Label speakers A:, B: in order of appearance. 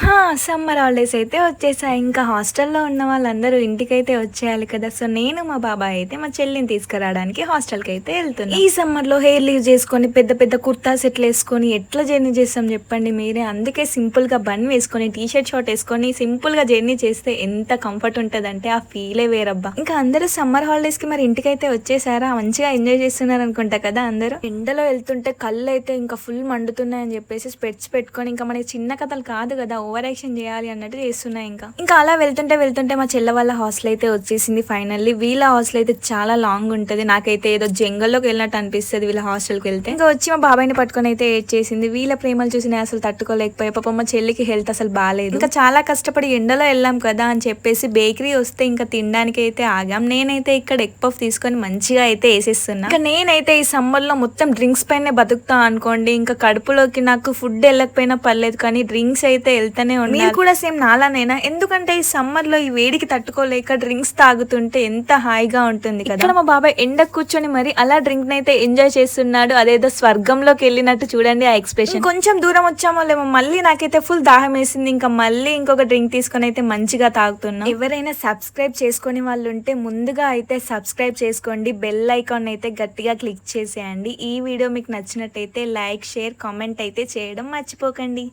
A: హా! Summer holidays అయితే వచ్చేసాయి. ఇంకా హాస్టల్‌లో ఉన్న వాళ్ళందరూ ఇంటికైతే వచ్చేయాలి కదా! సో, నేను మా బాబాయ్ అయితే మా చెల్లిని తీసుకురావడానికి హాస్టల్‌కైతే ఎళ్తున్నాం. ఈ సమ్మర్‌లో హెయిర్ లీవ్ చేసుకొని, పెద్ద పెద్ద కుర్తా సెట్‌లేసుకొని ఎట్లా జర్నీ చేస్తాం చెప్పండి మీరే? అందుకే సింపుల్‌గా బన్ వేసుకొని, టీ షర్ట్, షార్ట్ ఏసుకొని సింపుల్‌గా జర్నీ చేస్తే ఎంత కంఫర్ట్ ఉంటదంటే ఆ ఫీలే వేరబ్బా! ఇంకా అందరూ సమ్మర్ హాలిడేస్‌కి మరి ఇంటికైతే వచ్చేసారా? మంచిగా ఎంజాయ్ చేస్తున్నారనుకుంటా కదా అందరూ? ఎండలో ఎళ్తుంటే కళ్ళైతే ఇంకా ఫుల్ మండుతున్నాయని చెప్పేసి స్పెట్స్ పెట్టుకొని ఇంకా మనకి చిన్న కథలు కాదు కదా! ఓవర్ యాక్షన్ చేయాలి అన్నట్టు చేస్తున్నా ఇంకా. ఇంకా అలా వెళ్తుంటే మా చెల్ల వాళ్ళ హాస్టల్ అయితే వచ్చేసింది ఫైనల్లీ. వీళ్ళ హాస్టల్ అయితే చాలా లాంగ్ ఉంటది. నాకైతే ఏదో జంగల్‌లోకి వెళ్ళినట్టు అనిపిస్తది వీళ్ళ హాస్టల్‌కి వెళ్తే. ఇంకా వచ్చి మా బాబాయిని పట్టుకొని అయితే ఏడ్చేసింది. వీళ్ళ ప్రేమలు చూసి నేను అసలు తట్టుకోలేకపోయా. పాపం మా చెల్లికి హెల్త్ అసలు బాలేదు. ఇంకా చాలా కష్టపడి ఎండలో వెళ్ళాం కదా అని చెప్పేసి బేకరీ వస్తే ఇంకా తినడానికి అయితే ఆగాం. నేనైతే ఇక్కడ ఎగ్ పఫ్ తీసుకొని మంచిగా అయితే ఏసేస్తున్నా. ఇంకా నేనైతే ఈ సమ్మర్‌లో మొత్తం డ్రింక్స్ పైనే బతుకుతా అనుకోండి. ఇంకా కడుపులోకి నాకు ఫుడ్ వెళ్ళకపోయినా పర్లేదు కానీ డ్రింక్స్ అయితే వెళ్తూనే ఉండాలి. మీరు కూడా సేమ్ నాలానేనా? ఎందుకంటే ఈ సమ్మర్ లో ఈ వేడికి తట్టుకోలేక డ్రింక్స్ తాగుతుంటే ఎంత హాయిగా ఉంటుంది కదా. ఇక్కడ మా బాబాయ్ ఎండ కూర్చొని మరి అలా డ్రింక్ నైతే ఎంజాయ్ చేస్తున్నాడు. అదేదో స్వర్గంలోకి వెళ్ళినట్టు చూడండి ఆ ఎక్స్ప్రెషన్. కొంచెం దూరం వచ్చామో లేమో మళ్ళీ నాకైతే ఫుల్ దాహం వేసింది. ఇంకా మళ్ళీ ఇంకొక డ్రింక్ తీసుకొని అయితే మంచిగా తాగుతున్నాం. ఎవరైనా సబ్స్క్రైబ్ చేసుకునే వాళ్ళు ఉంటే ముందుగా అయితే సబ్స్క్రైబ్ చేసుకోండి. బెల్ ఐకాన్ అయితే గట్టిగా క్లిక్ చేసేయండి. ఈ వీడియో మీకు నచ్చినట్టయితే లైక్, షేర్, కామెంట్ అయితే చేయడం మర్చిపోకండి.